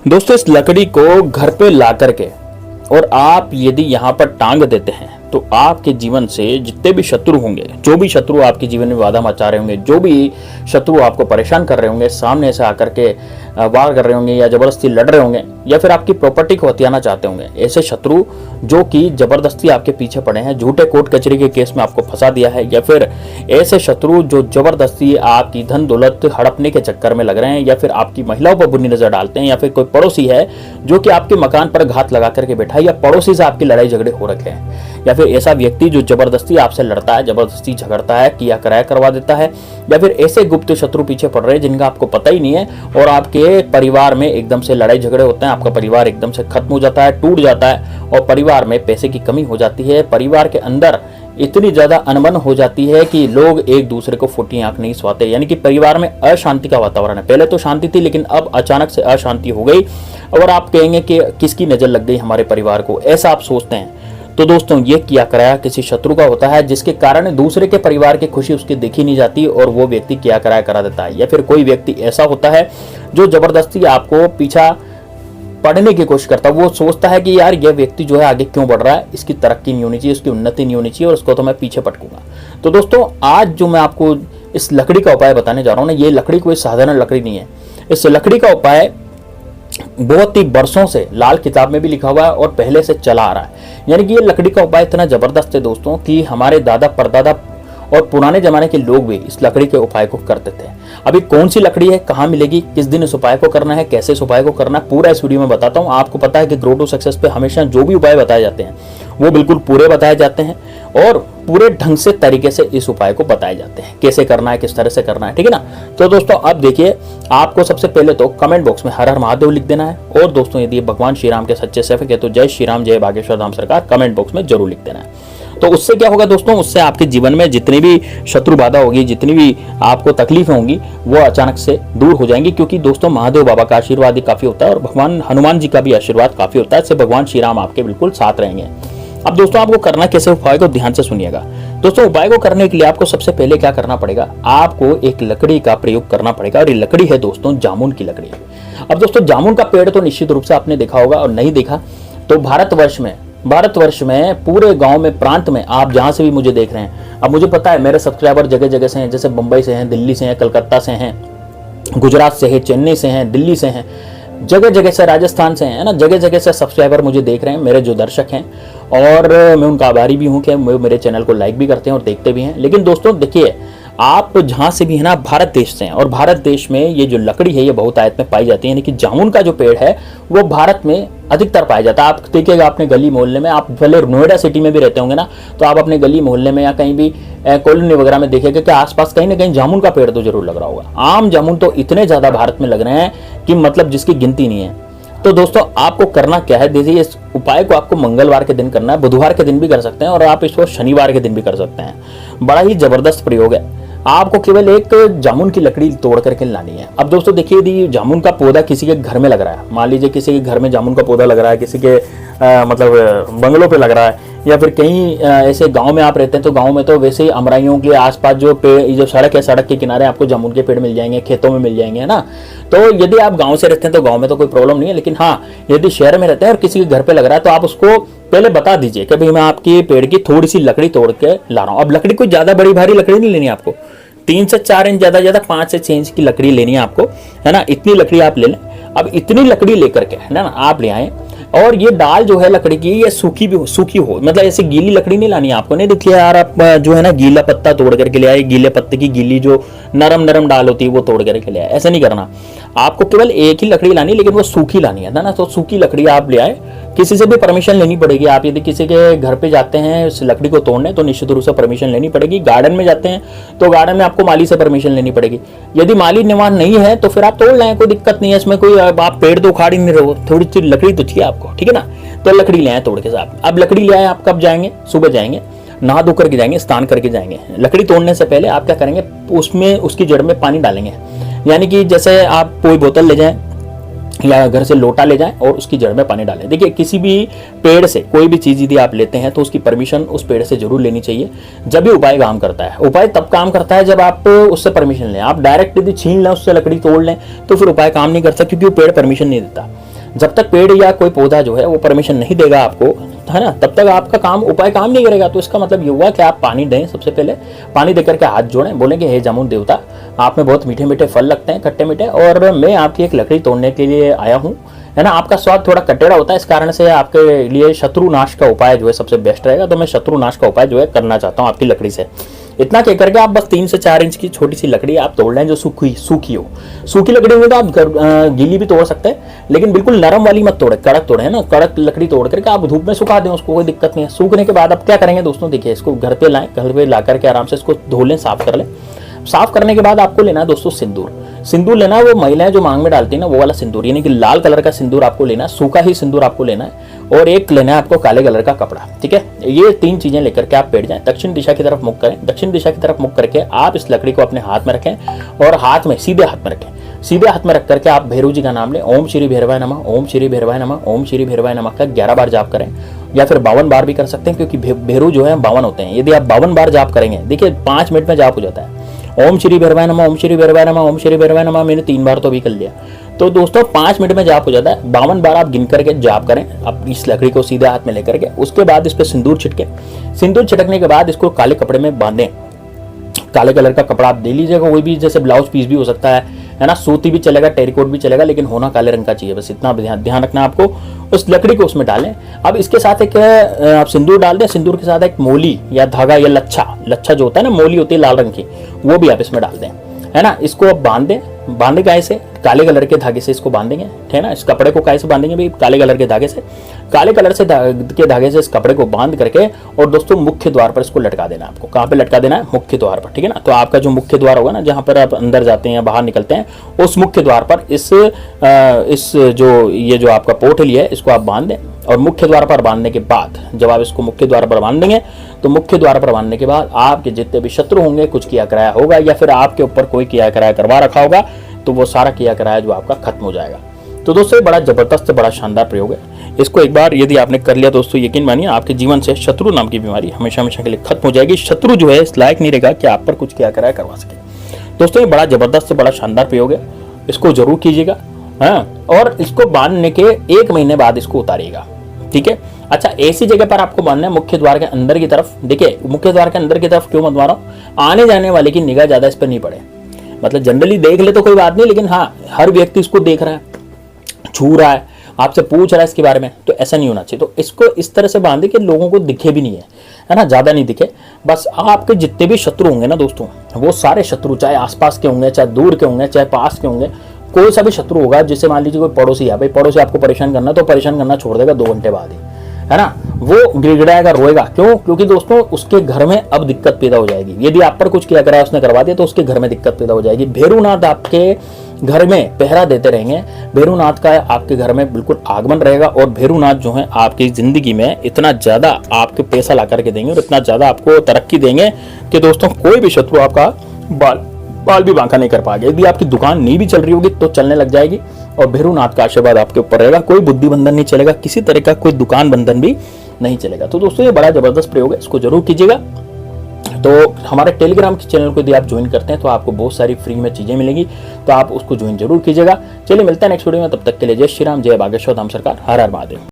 दोस्तों इस लकड़ी को घर पे ला करके और आप यदि यहाँ पर टांग देते हैं तो आपके जीवन से जितने भी शत्रु होंगे, जो भी शत्रु आपके जीवन में बाधा मचा रहे होंगे, जो भी शत्रु आपको परेशान कर रहे होंगे, सामने से आकर के वार कर रहे होंगे या जबरदस्ती लड़ रहे होंगे या फिर आपकी प्रॉपर्टी को हथियाना चाहते होंगे, ऐसे शत्रु जो कि जबरदस्ती आपके पीछे पड़े हैं, झूठे कोर्ट कचहरी के केस में आपको फंसा दिया है, या फिर ऐसे शत्रु जो जबरदस्ती आपकी धन दौलत हड़पने के चक्कर में लग रहे हैं, या फिर आपकी महिलाओं पर बुरी नजर डालते हैं, या फिर कोई पड़ोसी है जो कि आपके मकान पर घात लगा करके बैठा है, या पड़ोसी से आपकी लड़ाई झगड़े हो रखे हैं, या फिर ऐसा व्यक्ति जो जबरदस्ती आपसे लड़ता है, जबरदस्ती झगड़ता है, किया कराया करवा देता है, या फिर ऐसे गुप्त शत्रु पीछे पड़ रहे हैं जिनका आपको पता ही नहीं है और आपके परिवार में एकदम से लड़ाई झगड़े होते हैं, आपका परिवार एकदम से खत्म हो जाता है, टूट जाता है और परिवार में पैसे की कमी हो जाती है, परिवार के अंदर इतनी ज्यादा अनबन हो जाती है कि लोग एक दूसरे को फूटी आंख नहीं स्वाते, यानी कि परिवार में अशांति का वातावरण है। पहले तो शांति थी लेकिन अब अचानक से अशांति हो गई और आप कहेंगे कि किसकी नजर लग गई हमारे परिवार को, ऐसा आप सोचते हैं। तो दोस्तों ये किया कराया किसी शत्रु का होता है जिसके कारण दूसरे के परिवार की खुशी उसकी देखी नहीं जाती और वो व्यक्ति किया कराया करा देता है, या फिर कोई व्यक्ति ऐसा होता है जो जबरदस्ती आपको पीछा पढ़ने की कोशिश करता है। वो सोचता है कि यार ये व्यक्ति जो है आगे क्यों बढ़ रहा है, इसकी तरक्की नहीं होनी चाहिए, इसकी उन्नति नहीं होनी चाहिए और उसको तो मैं पीछे पटकूंगा। तो दोस्तों आज जो मैं आपको इस लकड़ी का उपाय बताने जा रहा हूँ ना, ये लकड़ी कोई साधारण लकड़ी नहीं है। इस लकड़ी का उपाय बहुत ही बरसों से लाल किताब में भी लिखा हुआ है और पहले से चला आ रहा है, यानी कि ये लकड़ी का उपाय इतना जबरदस्त है दोस्तों कि हमारे दादा परदादा और पुराने जमाने के लोग भी इस लकड़ी के उपाय को करते थे। अभी कौन सी लकड़ी है, कहाँ मिलेगी, किस दिन इस उपाय को करना है, कैसे इस उपाय को करना है, पूरा इस वीडियो में बताता हूँ। आपको पता है कि ग्रो टू सक्सेस पे हमेशा जो भी उपाय बताए जाते हैं वो बिल्कुल पूरे बताए जाते हैं और पूरे ढंग से तरीके से इस उपाय को बताए जाते हैं, कैसे करना है, किस तरह से करना है, ठीक है ना। तो दोस्तों अब देखिए, आपको सबसे पहले तो कमेंट बॉक्स में हर हर महादेव लिख देना है और दोस्तों यदि भगवान श्री राम के सच्चे सेवक है तो जय श्री राम जय बागेश्वर धाम सरकार कमेंट बॉक्स में जरूर लिख देना है। तो उससे क्या होगा दोस्तों, उससे आपके जीवन में जितनी भी शत्रु बाधा होगी, जितनी भी आपको तकलीफें होंगी वो अचानक से दूर हो जाएंगी, क्योंकि दोस्तों महादेव बाबा का आशीर्वाद ही काफी होता है और भगवान हनुमान जी का भी आशीर्वाद काफी होता है, इससे भगवान श्री राम आपके बिल्कुल साथ रहेंगे। अब दोस्तों आपको करना कैसे, उपाय को ध्यान से सुनिएगा। दोस्तों उपाय को करने के लिए आपको सबसे पहले क्या करना पड़ेगा, आपको एक लकड़ी का प्रयोग करना पड़ेगा और ये लकड़ी है दोस्तों जामुन की लकड़ी। अब दोस्तों जामुन का पेड़ तो निश्चित रूप से आपने देखा होगा और नहीं देखा तो भारतवर्ष में पूरे गांव में, प्रांत में, आप जहां से भी मुझे देख रहे हैं, अब मुझे पता है मेरे सब्सक्राइबर जगह जगह से हैं, जैसे मुंबई से हैं, दिल्ली से हैं, कलकत्ता से हैं, गुजरात से हैं, चेन्नई से हैं, दिल्ली से हैं, जगह जगह से, राजस्थान से हैं ना, जगह जगह से सब्सक्राइबर मुझे देख रहे हैं, मेरे जो दर्शक हैं, और मैं उनका आभारी भी हूं कि वो मेरे चैनल को लाइक भी करते हैं और देखते भी हैं। लेकिन दोस्तों देखिए, आप जहां से भी है ना भारत देश से हैं और भारत देश में ये जो लकड़ी है ये बहुतायत में पाई जाती है, यानी कि जामुन का जो पेड़ है वो भारत में अधिकतर पाया जाता है। आप देखिएगा अपने गली मोहल्ले में, आप भले नोएडा सिटी में भी रहते होंगे ना, तो आप अपने गली मोहल्ले में या कहीं भी कॉलोनी वगैरह में देखिएगा कि आसपास कहीं ना कहीं जामुन का पेड़ तो जरूर लग रहा होगा। आम जामुन तो इतने ज्यादा भारत में लग रहे हैं कि मतलब जिसकी गिनती नहीं है। तो दोस्तों आपको करना क्या है, देखिए इस उपाय को आपको मंगलवार के दिन करना है, बुधवार के दिन भी कर सकते हैं और आप इसको शनिवार के दिन भी कर सकते हैं। बड़ा ही जबरदस्त प्रयोग है। आपको केवल एक जामुन की लकड़ी तोड़ करके लानी है। अब दोस्तों देखिए, यदि जामुन का पौधा किसी के घर में लग रहा है, मान लीजिए किसी के घर में जामुन का पौधा लग रहा है, किसी के मतलब बंगलों पे लग रहा है, या फिर कहीं ऐसे गांव में आप रहते हैं तो गांव में तो वैसे ही अमराइयों के आसपास जो पेड़, जो सड़क है, सड़क के किनारे आपको जामुन के पेड़ मिल जाएंगे, खेतों में मिल जाएंगे, है ना। तो यदि आप गाँव से रहते हैं तो गाँव में तो कोई प्रॉब्लम नहीं है, लेकिन हाँ यदि शहर में रहते हैं और किसी के घर पे लग रहा है तो आप उसको पहले बता दीजिए कि भाई मैं आपके पेड़ की थोड़ी सी लकड़ी तोड़ के ला रहा हूँ। अब लकड़ी कोई ज्यादा बड़ी भारी लकड़ी नहीं लेनी आपको, 3 से 4 इंच, ज्यादा 5 से 6 इंच की लकड़ी लेनी है आपको, है ना। इतनी लकड़ी आप ले लें। अब इतनी लकड़ी लेकर के, है ना, आप ले आए और ये डाल जो है लकड़ी की ये सूखी हो, मतलब ऐसे गीली लकड़ी नहीं लानी है आपको। नहीं देखिए यार, आप जो है ना गीला पत्ता तोड़ करके ले आए, गीले पत्ते की गीली जो नरम डाल होती है वो तोड़ करके ले आए, ऐसा नहीं करना। आपको केवल एक ही लकड़ी लानी, लेकिन वो सूखी लानी है ना। तो सूखी लकड़ी आप ले आए, किसी से भी परमिशन लेनी पड़ेगी। आप यदि किसी के घर पे जाते हैं इस लकड़ी को तोड़ने तो निश्चित रूप से परमिशन लेनी पड़ेगी। गार्डन में जाते हैं तो गार्डन में आपको माली से परमिशन लेनी पड़ेगी। यदि माली निवान नहीं है तो फिर आप तोड़ लें, कोई दिक्कत नहीं है इसमें। कोई आप पेड़ तो उखाड़ ही नहीं रहो, थोड़ी सी लकड़ी तो चाहिए आपको, ठीक है ना। तो लकड़ी ले आए तोड़ के साथ। अब लकड़ी ले आए, आप कब जाएंगे, सुबह जाएंगे, नहा धो करके जाएंगे, स्नान करके जाएंगे। लकड़ी तोड़ने से पहले आप क्या करेंगे, उसमें उसकी जड़ में पानी डालेंगे, यानी कि जैसे आप कोई बोतल ले जाएं या घर से लोटा ले जाएं और उसकी जड़ में पानी डालें। देखिए किसी भी पेड़ से कोई भी चीज यदि आप लेते हैं तो उसकी परमिशन उस पेड़ से जरूर लेनी चाहिए, जब भी उपाय काम करता है। उपाय तब काम करता है जब आप उससे परमिशन लें। आप डायरेक्ट यदि छीन लें, उससे लकड़ी तोड़ लें तो फिर उपाय काम नहीं करता, क्योंकि वो पेड़ परमिशन नहीं देता। जब तक पेड़ या कोई पौधा जो है वो परमिशन नहीं देगा आपको, है ना, तब तक आपका उपाय काम नहीं करेगा। तो इसका मतलब ये हुआ कि आप पानी दें, सबसे पहले पानी देकर के हाथ जोड़ें, बोलेंगे हे जामुन देवता, आप में बहुत मीठे मीठे फल लगते हैं, खट्टे मीठे, और मैं आपकी एक लकड़ी तोड़ने के लिए आया हूँ, है ना। आपका स्वाद थोड़ा कटेड़ा होता है, इस कारण से आपके लिए शत्रु नाश का उपाय जो है सबसे बेस्ट रहेगा। तो मैं शत्रु नाश का उपाय जो है करना चाहता हूँ आपकी लकड़ी से। इतना कह करके आप बस 3 से 4 इंच की छोटी सी लकड़ी आप तोड़ लें जो सूखी हो। सूखी लकड़ी में तो आप गीली भी तोड़ सकते हैं, लेकिन बिल्कुल नरम वाली मत तोड़े, कड़क तोड़े, है ना। कड़क लकड़ी तोड़ करके आप धूप में सुखा दें, उसको कोई दिक्कत नहीं है। सूखने के बाद आप क्या करेंगे दोस्तों, देखिए इसको घर पे लाएं, घर पे ला करके आराम से इसको धो लें, साफ कर लें। साफ करने के बाद आपको लेना है दोस्तों सिंदूर लेना है। वो महिलाएं जो मांग में डालती है ना, वो वाला सिंदूर, यानी कि लाल कलर का सिंदूर आपको लेना है, सूखा ही सिंदूर आपको लेना है। और एक लेना है आपको काले कलर का कपड़ा, ठीक है। ये 3 चीजें लेकर के आप बैठ जाएं, दक्षिण दिशा की तरफ मुख करें। दक्षिण दिशा की तरफ मुख करके आप इस लकड़ी को अपने हाथ में रखें और हाथ में सीधे हाथ में रखें। सीधे हाथ में रख करके आप भैरव जी का नाम लें, ओम श्री भैरवाय नमः, ओम श्री भैरवाय नमः, ओम श्री भैरवाय नमः का 11 बार जाप करें, या फिर 52 बार भी कर सकते हैं, क्योंकि भैरव जो है 52 होते हैं। यदि आप 52 बार जाप करेंगे, देखिए 5 मिनट में जाप हो जाता है। ओम श्री भैरवाय नमः, ओम श्री भैरवाय नमः, ओम श्री भैरवाय नमः मैंने 3 बार तो भी कर लिया। तो दोस्तों 5 मिनट में जाप हो जाता है। 52 बार आप गिन करके जाप करें, अब इस लकड़ी को सीधे हाथ में लेकर के। उसके बाद इस पर सिंदूर छिटके, सिंदूर छिटकने के बाद इसको काले कपड़े में बांधें। काले कलर का कपड़ा आप दे लीजिएगा, कोई भी, जैसे ब्लाउज पीस भी हो सकता है ना, सूती भी चलेगा, टेरिकोट भी चलेगा, लेकिन होना काले रंग का चाहिए, बस इतना ध्यान रखना आपको। उस लकड़ी को उसमें डालें। अब इसके साथ एक आप सिंदूर डाल दें, सिंदूर के साथ एक मोली या धागा या लच्छा जो होता है ना, मोली होती है लाल रंग की, वो भी आप इसमें डाल दें, है ना। इसको आप बांधे गाय से, काले कलर के धागे से इसको बांधेंगे, है ना। इस कपड़े को कैसे बांधेंगे भाई, काले कलर के धागे से, काले कलर से के धागे से इस कपड़े को बांध करके, और दोस्तों मुख्य द्वार पर इसको लटका देना है आपको। कहाँ पे लटका देना है, मुख्य द्वार पर, ठीक है ना। तो आपका जो मुख्य द्वार होगा ना, जहाँ पर आप अंदर जाते हैं या बाहर निकलते हैं, उस मुख्य द्वार पर इस जो ये जो आपका पोटली है, इसको आप बांध दें। और मुख्य द्वार पर बांधने के बाद, जब आप इसको मुख्य द्वार पर बांध देंगे, तो मुख्य द्वार पर बांधने के बाद आपके जितने भी शत्रु होंगे, कुछ किया कराया होगा या फिर आपके ऊपर कोई किया कराया करवा रखा होगा, तो वो सारा किया कराया जो आपका खत्म हो जाएगा। तो दोस्तों बड़ा जबरदस्त, बड़ा शानदार प्रयोग है। इसको एक बार यदि आपने कर लिया दोस्तों, यकीन मानिए आपके जीवन से शत्रु नाम की बीमारी हमेशा हमेशा के लिए खत्म हो जाएगी। शत्रु जो है इस लायक नहीं रहेगा कि आप पर कुछ किया कराया करवा सके। दोस्तों ये बड़ा जबरदस्त, बड़ा शानदार प्रयोग है, इसको जरूर कीजिएगा, हाँ। और इसको बांधने के 1 महीने बाद इसको उतारिएगा, ठीक है। अच्छा, ऐसी जगह पर आपको बांधना है मुख्य द्वार के अंदर की तरफ। देखिए मुख्य द्वार के अंदर की तरफ क्यों बंधवा रहा हूँ, आने जाने वाले की निगाह ज्यादा इस पर नहीं पड़े। मतलब जनरली देख ले तो कोई बात नहीं, लेकिन हाँ हर व्यक्ति इसको देख रहा है, छू रहा है, आपसे पूछ रहा है इसके बारे में, तो ऐसा नहीं होना चाहिए। तो इसको इस तरह से बांधे कि लोगों को दिखे भी नहीं है ना, ज्यादा नहीं दिखे। बस आपके जितने भी शत्रु होंगे ना दोस्तों, वो सारे शत्रु, चाहे आसपास के होंगे, चाहे दूर के होंगे, चाहे पास के होंगे, कोई सा भी शत्रु होगा, जैसे मान लीजिए कोई पड़ोसी है, भाई पड़ोसी आपको परेशान करना, तो परेशान करना छोड़ देगा 2 घंटे बाद ही, है ना। वो गिड़गिड़ाएगा, रोएगा, क्यों, क्योंकि दोस्तों उसके घर में अब दिक्कत पैदा हो जाएगी। यदि आप पर कुछ किया कराया उसने करवा दिया, तो उसके घर में दिक्कत पैदा हो जाएगी। भैरवनाथ आपके घर में पहरा देते रहेंगे, भैरवनाथ का आपके घर में बिल्कुल आगमन रहेगा। और भैरवनाथ जो है आपकी जिंदगी में इतना ज्यादा आपके पैसा ला करके देंगे और इतना ज्यादा आपको तरक्की देंगे कि दोस्तों कोई भी शत्रु आपका बाल भी बांका नहीं कर पाएगा। यदि आपकी दुकान नहीं भी चल रही होगी तो चलने लग जाएगी, और भैरवनाथ का आशीर्वाद आपके ऊपर रहेगा। कोई बुद्धि बंधन नहीं चलेगा, किसी तरह का कोई दुकान बंधन भी नहीं चलेगा। तो दोस्तों ये बड़ा जबरदस्त प्रयोग है, इसको जरूर कीजिएगा। तो हमारे टेलीग्राम के चैनल को यदि आप ज्वाइन करते हैं तो आपको बहुत सारी फ्री में चीजें मिलेंगी, तो आप उसको ज्वाइन जरूर कीजिएगा। चलिए मिलते हैं नेक्स्ट वीडियो में, तब तक के लिए जय श्री राम, जय बागेश्वर धाम सरकार, हर हर महादेव।